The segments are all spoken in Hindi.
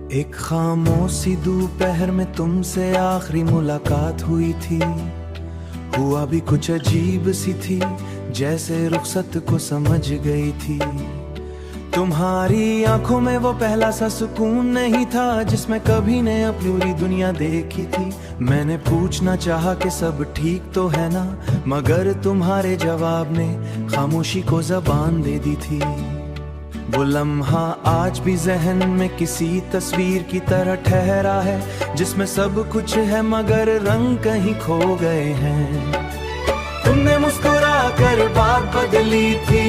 एक खामोशी दोपहर में तुमसे आखिरी मुलाकात हुई थी। हुआ भी कुछ अजीब सी थी, जैसे रुखसत को समझ गई थी। तुम्हारी आंखों में वो पहला सा सुकून नहीं था जिसमें कभी ने पूरी दुनिया देखी थी। मैंने पूछना चाहा कि सब ठीक तो है ना, मगर तुम्हारे जवाब ने खामोशी को जबान दे दी थी। वो लम्हा आज भी जहन में किसी तस्वीर की तरह ठहरा है, जिसमें सब कुछ है मगर रंग कहीं खो गए हैं। तुमने मुस्कुरा कर बात बदली थी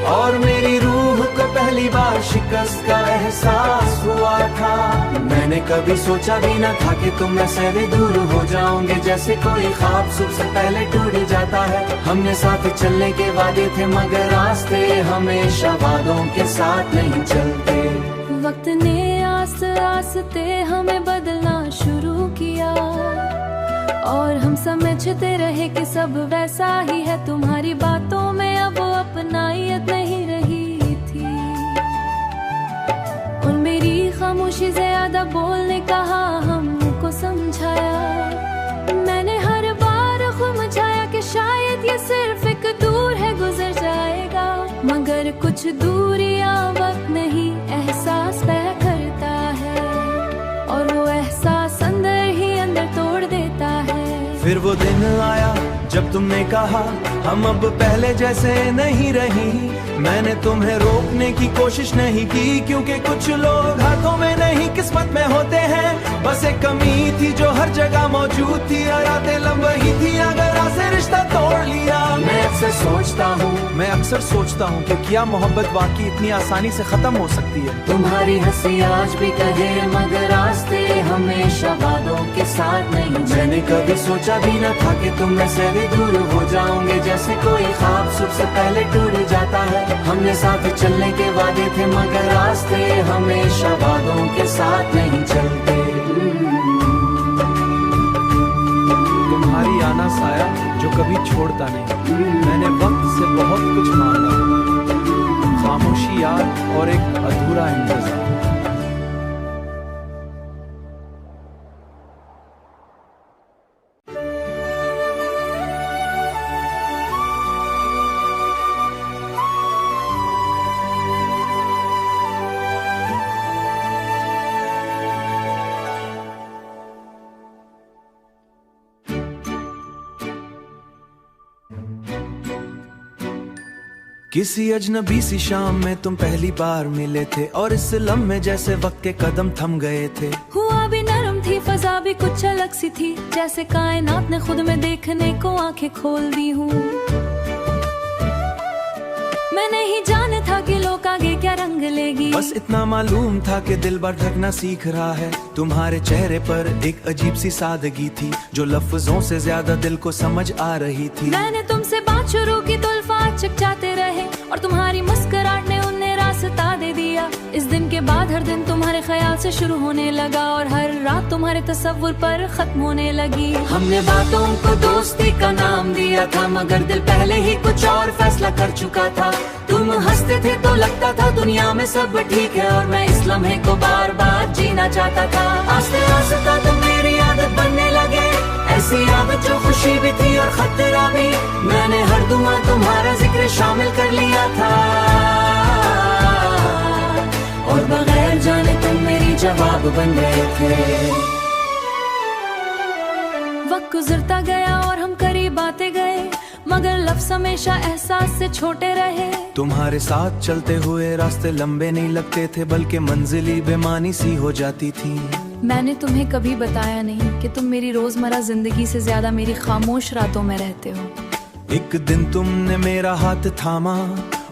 और मेरी रूह को पहली बार शिकस्त का एहसास हुआ था। मैंने कभी सोचा भी न था कि तुम ऐसे भी दूर हो जाओगे, जैसे कोई ख्वाब सुबह से पहले टूट जाता है। हमने साथ चलने के वादे थे मगर रास्ते हमेशा वादों के साथ नहीं चलते। वक्त ने आस्ते आस्ते हमें बदलना शुरू किया और हम समझते रहे कि सब वैसा ही है। तुम्हारी बातों में अब अपनायत नहीं रही थी और मेरी खामोशी ज्यादा बोलने कहा हमको समझाया। मैंने हर बार खुद मचाया कि शायद ये सिर्फ एक दूर है, गुजर जाएगा, मगर कुछ दूरियां वक्त नहीं एहसास पैदा करता है और वो एहसास अंदर ही अंदर तोड़ देता है। फिर वो दिन आया जब तुमने कहा हम अब पहले जैसे नहीं रही। मैंने तुम्हें रोकने की कोशिश नहीं की, क्योंकि कुछ लोग हाथों में नहीं किस्मत में होते हैं। बस एक कमी थी जो हर जगह मौजूद थी, और रातें लंबी थी अगर से रिश्ता तोड़ लिया। मैं अक्सर सोचता हूँ कि क्या मोहब्बत वाकई इतनी आसानी से खत्म हो सकती है। तुम्हारी हंसी आज भी कहे मगर रास्ते हमेशा वादों के साथ नहीं। मैंने कभी सोचा भी न था कि तुम ऐसे भी दूर हो जाओगे, जैसे कोई ख्वाब सुबह से पहले टूट जाता है। हमने साथ चलने के वादे थे मगर रास्ते हमेशा वादों के साथ नहीं चलते। तुम्हारी आना साया जो कभी छोड़ता नहीं। मैंने वक्त से बहुत कुछ मांगा, खामोशी याद और एक अधूरा इंतजार। किसी अजनबी सी शाम में तुम पहली बार मिले थे और इस लम्हे जैसे वक्त के कदम थम गए थे। हुआ भी नरम थी, फजा भी कुछ अलग सी थी, जैसे कायनात ने खुद में देखने को आंखें खोल दी हूँ। मैं नहीं जाने था कि लोग आगे क्या रंग लेगी, बस इतना मालूम था कि दिल भटकना सीख रहा है। तुम्हारे चेहरे पर एक अजीब सी सादगी थी जो लफ्जों से ज्यादा दिल को समझ आ रही थी। मैंने तुमसे बात शुरू की तो अल्फाज चकचाते रहे और तुम्हारी मुस्कुराहट ने उन्हें रास्ता दे दिया। इस दिन के बाद हर दिन तुम्हारे ख्याल से शुरू होने लगा और हर रात तुम्हारे तस्वुर पर खत्म होने लगी। हमने बातों को दोस्ती का नाम दिया था मगर दिल पहले ही कुछ और फैसला कर चुका था। तुम हंसते थे तो लगता था दुनिया में सब ठीक है और मैं इस लम्हे को बार बार जीना चाहता था। आस्ते आस्ते तुम मेरी आदत बनने लगे, ऐसी आदत जो खुशी भी थी और खतरा भी। मैंने हर दुआ तुम्हारा जिक्र शामिल कर लिया था और बगैर जाने तुम मेरी जवाब बन गए थे। वक्त गुजरता गया और हम करीब आते गए मगर लफ्ज़ हमेशा एहसास से छोटे रहे। तुम्हारे साथ चलते हुए रास्ते लंबे नहीं लगते थे, बल्कि मंजिली बेमानी सी हो जाती थी। मैंने तुम्हें कभी बताया नहीं कि तुम मेरी रोजमर्रा जिंदगी से ज्यादा मेरी खामोश रातों में रहते हो। एक दिन तुमने मेरा हाथ थामा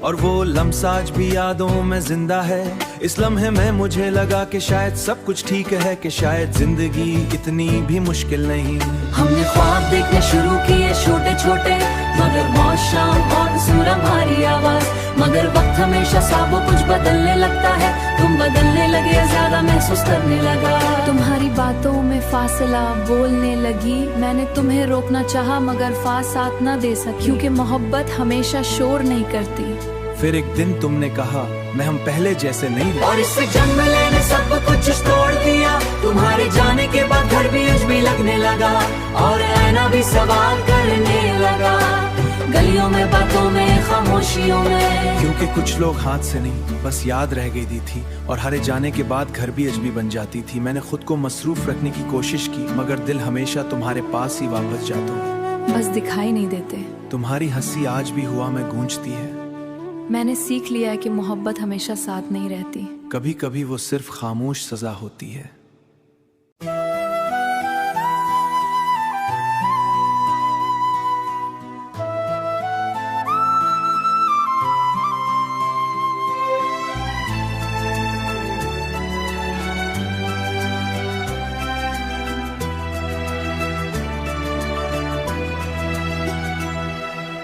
और वो लम्हा आज भी यादों में जिंदा है। इस लम्हे में मुझे लगा कि शायद सब कुछ ठीक है, कि शायद जिंदगी इतनी भी मुश्किल नहीं। हमने ख्वाब देखने शुरू किए छोटे छोटे मगर मौसम और सुर हमारी आवाज। मगर वक्त हमेशा सब कुछ बदलने लगता है, तुम बदलने लगे ज्यादा महसूस करने लगा। तुम्हारी बातों में फासला बोलने लगी। मैंने तुम्हें रोकना चाहा मगर साथ न दे सकी, क्योंकि मोहब्बत हमेशा शोर नहीं करती। फिर एक दिन तुमने कहा मैं हम पहले जैसे नहीं रहे। और इस जंगले ने सब कुछ तोड़ दिया, तुम्हारे जाने के बाद घर भी अजबी लगने लगा, और आईना भी सवाल करने लगा, गलियों में, बातों में, खामोशियों में। क्योंकि कुछ लोग हाथ से नहीं बस याद रह गई थी, और हरे जाने के बाद घर भी अजबी बन जाती थी। मैंने खुद को मसरूफ रखने की कोशिश की, मगर दिल हमेशा तुम्हारे पास ही वापस जाता हूँ। बस दिखाई नहीं देते। तुम्हारी हंसी आज भी हुआ में गूंजती है। मैंने सीख लिया है कि मोहब्बत हमेशा साथ नहीं रहती। कभी कभी वो सिर्फ खामोश सजा होती है।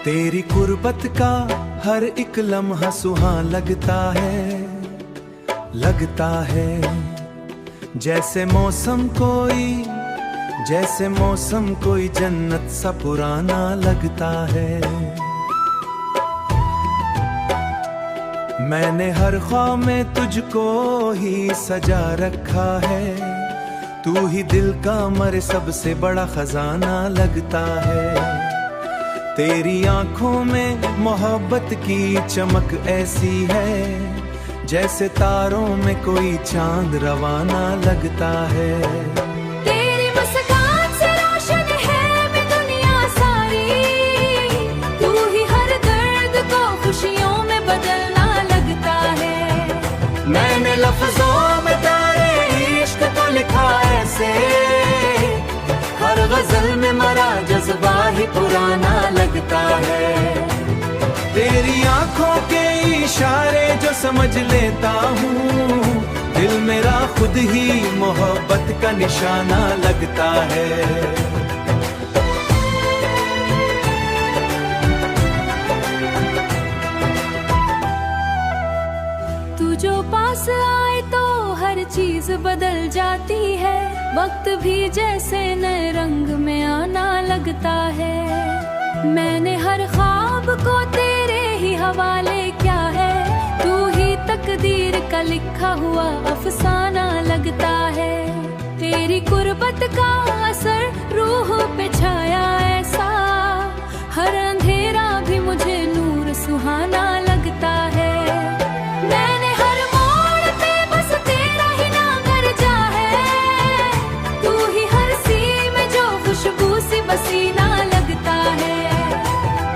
तेरी कुर्बत का हर एक लम्हा सुहाना लगता है जैसे मौसम कोई जन्नत सा पुराना लगता है। मैंने हर ख्वाब में तुझको ही सजा रखा है, तू ही दिल का मेरे सबसे बड़ा खजाना लगता है। तेरी आंखों में मोहब्बत की चमक ऐसी है, जैसे तारों में कोई चांद रवाना लगता है। तेरी मुस्कान से रोशन है मैं दुनिया सारी, तू ही हर दर्द को खुशियों में बदलना लगता है। मैंने लफ्जों में तेरे इश्क को लिखा ऐसे, हर गजल में मरा जज्बा ही पुराना लगता है। तेरी आंखों के इशारे जो समझ लेता हूँ, दिल मेरा खुद ही मोहब्बत का निशाना लगता है। तू जो पास आए तो हर चीज बदल जाती है, वक्त भी जैसे नए रंग में आना लगता है। मैंने हर ख्वाब को तेरे ही हवाले क्या है, तू ही तकदीर का लिखा हुआ अफसाना लगता है। तेरी कुर्बत का असर रूह पे छाया ऐसा, हर अंधेरा भी मुझे नूर सुहाना लगता है। मैंने हर मोड़ पे बस तेरा ही नाम दर्जा है, तू ही हर सी में जो खुशबू सी पसीना लगता है।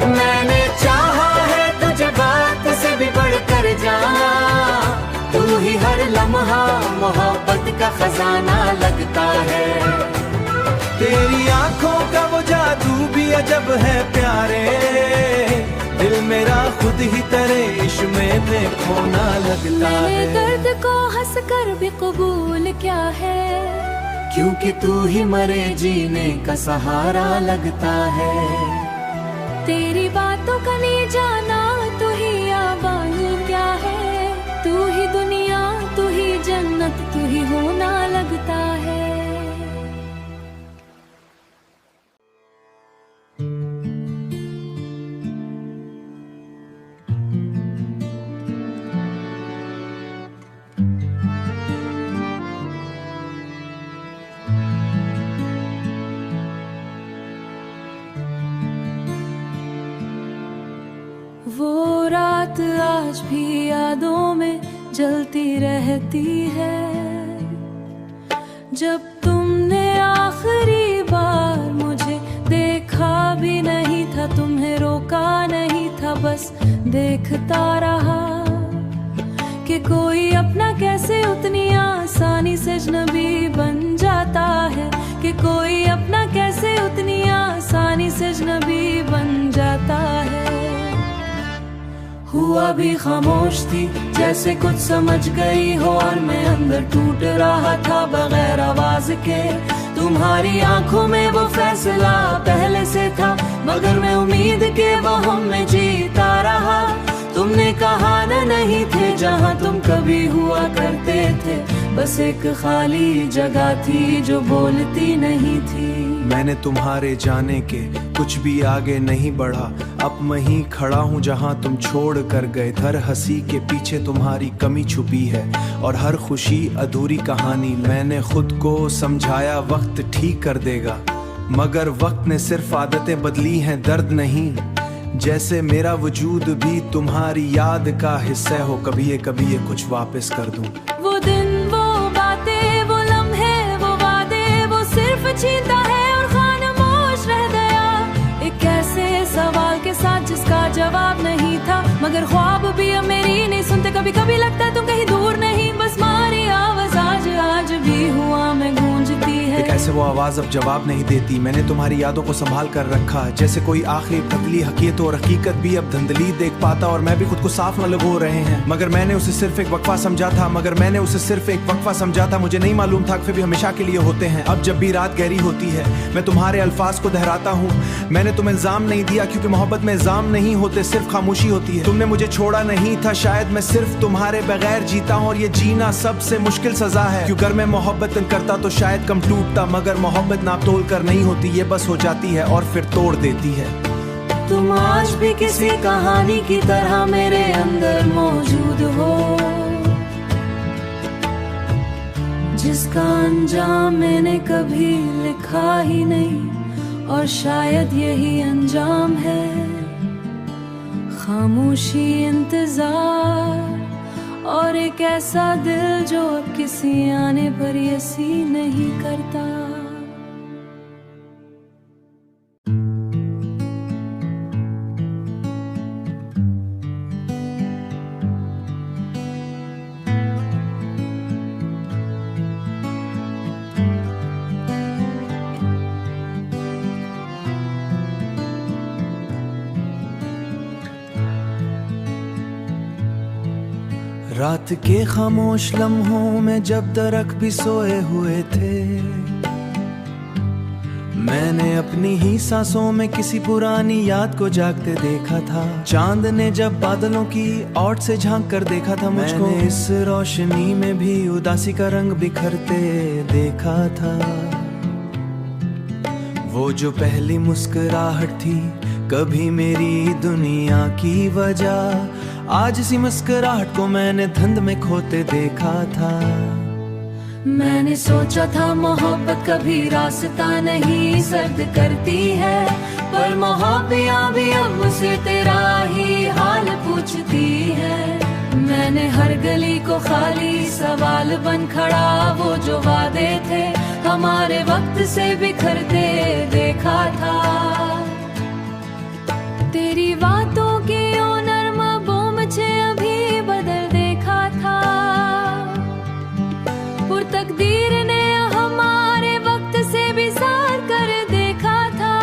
मैंने चाहा है तुझे बात से भी बढ़कर जाना, तू ही हर लम्हा मोहब्बत का खजाना लगता है। तेरी आंखों का वो जादू भी अजब है प्यारे, दिल मेरा खुद ही तेरे इश्क में खोना लगता है। मेरे दर्द को हंस कर भी कबूल क्या है, क्योंकि तू ही मरे जीने का सहारा लगता है। तेरी बातों का नहीं जाना तू ही आबाद क्या है, तू ही दुनिया, तू ही जन्नत, तू ही होना लगता है। वो रात आज भी यादों में जलती रहती है, जब तुमने आखिरी बार मुझे देखा भी नहीं था, तुम्हें रोका नहीं था, बस देखता रहा कि कोई अपना कैसे उतनी आसानी से अजनबी बन जाता है, कि कोई अपना कैसे उतनी आसानी से अजनबी बन जाता है। हुआ भी खामोश थी जैसे कुछ समझ गई हो, और मैं अंदर टूट रहा था बगैर आवाज के। तुम्हारी आंखों में वो फैसला पहले से था, मगर मैं उम्मीद के वहम में जीता रहा। तुमने कहा न नहीं थे जहाँ तुम कभी हुआ करते थे, बस एक खाली जगह थी जो बोलती नहीं थी। मैंने तुम्हारे जाने के कुछ भी आगे नहीं बढ़ा, अब मैं ही खड़ा हूँ जहाँ तुम छोड़ कर गए। हर हंसी के पीछे तुम्हारी कमी छुपी है और हर खुशी अधूरी कहानी। मैंने खुद को समझाया वक्त ठीक कर देगा, मगर वक्त ने सिर्फ आदतें बदली हैं, दर्द नहीं। जैसे मेरा वजूद भी तुम्हारी याद का हिस्सा हो, कभी ये कुछ वापस कर दूं। वो दिन, वो बातें, वो लम्हे, वो वादे, वो सिर्फ छीनता है और खामोश रह गया। एक ऐसे सवाल के साथ जिसका जवाब नहीं था, मगर ख्वाब भी अब मेरी नहीं सुनते। कभी कभी लगता है तुम कहीं दूर नहीं, बस मारी आवाज आज भी हुआ में गूंजती है। एक ऐसे वो आवाज अब जवाब नहीं देती। मैंने तुम्हारी यादों को संभाल कर रखा, जैसे कोई आखिरी पतली हकीकत और हकीकत भी अब धुंधली देख पाता। और मैं भी खुद को साफ न लगो रहे हैं, मगर मैंने उसे सिर्फ एक वक्फा समझा था। मुझे नहीं मालूम था कि भी हमेशा के लिए होते हैं। अब जब भी रात गहरी होती है, मैं तुम्हारे अल्फाज को दोहराता हूँ। मैंने तुम्हें इल्जाम नहीं दिया, क्योंकि मोहब्बत में इल्जाम नहीं होते, सिर्फ खामोशी होती है। तुमने मुझे छोड़ा नहीं था, शायद मैं सिर्फ तुम्हारे बगैर जीता हूँ। और ये जीना सबसे मुश्किल सजा है, क्योंकि अगर मैं मोहब्बत करता तो शायद कम टूटता, मगर मोहब्बत नाप तोल कर नहीं होती, ये बस हो जाती है और फिर तोड़ देती है। तुम आज भी किसी कहानी की तरह मेरे अंदर मौजूद हो, जिसका अंजाम मैंने कभी लिखा ही नहीं, और शायद यही अंजाम है। खामोशी, इंतजार और एक ऐसा दिल जो अब किसी आने पर यसी नहीं करता। रात के खामोश लम्हों में जब दरख्त भी सोए हुए थे, मैंने अपनी ही सांसों में किसी पुरानी याद को जागते देखा था। चांद ने जब बादलों की ओट से झांक कर देखा था मुझको, मैंने इस रोशनी में भी उदासी का रंग बिखरते देखा था। वो जो पहली मुस्कुराहट थी कभी मेरी दुनिया की वजह, आज इसी मुस्कुराहट को मैंने धुंध में खोते देखा था। मैंने सोचा था मोहब्बत कभी रास्ता नहीं सर्द करती है, पर मोहब्बत भी अब मुझसे तेरा ही हाल पूछती है। मैंने हर गली को खाली सवाल बन खड़ा, वो जो वादे थे हमारे वक्त से बिखरते देखा था। तेरी बातों की ओ नर्म बोम मुझे अभी बदल देखा था, और तकदीर ने हमारे वक्त से भी सार कर देखा था।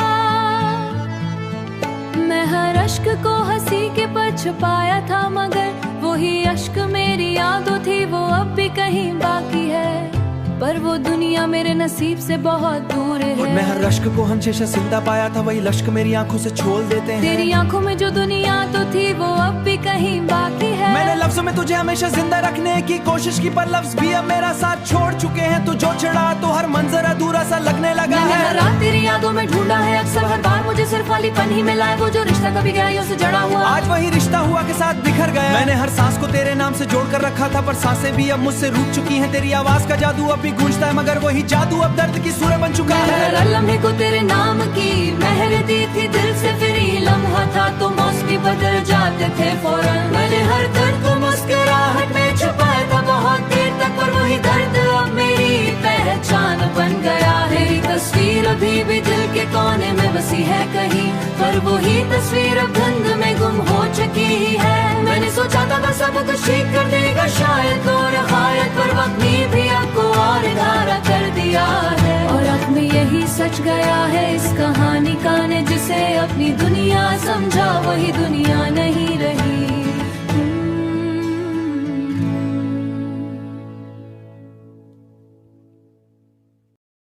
मैं हर अश्क को हंसी के पर छुपाया था, मगर वही अश्क मेरी यादों थी, वो अब भी कहीं बाकी है, पर वो दुनिया मेरे नसीब से बहुत दूर है। और मैं हर रश्क को हमेशा जिंदा पाया था, वही लश्क मेरी आंखों से छोड़ देते हैं। तेरी आंखों में जो दुनिया तो थी वो अब भी कहीं बाकी है। मैंने लफ्जों में तुझे हमेशा जिंदा रखने की कोशिश की, पर लफ्ज भी अब मेरा साथ छोड़ चुके हैं। तू जो चढ़ा तो हर मंजर अधूरा सा लगने लगा है। हर रात तेरी यादों में ढूंढा है, अक्सर हर बार मुझे सिर्फ खालीपन ही मिला है। वो जो रिश्ता कभी गहराइयों से जड़ा हुआ, आज वही रिश्ता हुआ के साथ बिखर गया। मैंने हर सांस को तेरे नाम से जोड़ कर रखा था, पर सांसें भी अब मुझसे रूठ चुकी हैं। तेरी आवाज का जादू अब भी गूंजता है, मगर वही जादू अब दर्द की सूरह बन चुका है। हर लम्हे को तेरे नाम की मेहर दी थी दिल से, फिर ही लम्हा था तो मौसमी बदल जाते थे फौरन। मैंने हर दर्द को मुस्कुराहट में छुपाया था बहुत देर तक, पर वही दर्द अब मेरी पहचान बन गया है। तेरी तस्वीर अभी भी दिल के कोने में बसी है कहीं, पर वही तस्वीर अब धुंध में गुम हो चुकी है। मैंने सोचा था बस सब कुछ ठीक कर देगा शायद, और हायत पर वक्त ने भी आपको और धारा कर दिया है। और अब में यही सच गया है इस कहानी का, ने जिसे अपनी दुनिया समझा वही दुनिया नहीं रही।